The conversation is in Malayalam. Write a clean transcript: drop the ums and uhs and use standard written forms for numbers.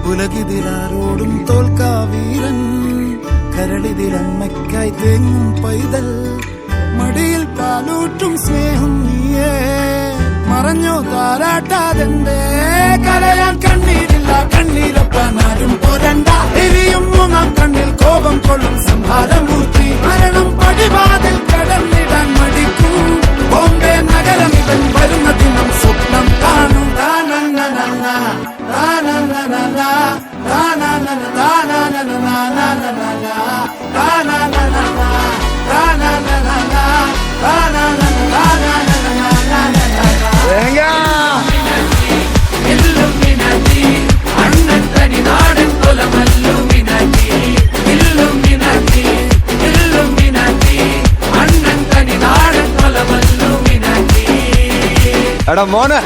ഉലകിതിലാരോടും തോൽക്കാ വീരൻ, കരളിതിലമ്മയ്ക്കായി തേങ്ങും പൈതൽ, മടിയിൽ പാലൂട്ടും സ്നേഹം നീയേ, മറഞ്ഞോ താരാട്ടാതെന്തേ കരയാൻ കണ്ണീരില്ല, കണ്ണീരൊപ്പാനാരും പോരണ്ട, എരിയും മൂന്നാം കണ്ണിൽ കോപം കൊള്ളും സംഹാരമൂർത്തി, മരണം പടിവാതിൽ കടന്നിടാൻ മടിക്കും, ബോംബെ നഗരം ഇവൻ വരുന്ന ദിനം സ്വപ്നം കാണും. എടാ മോനെ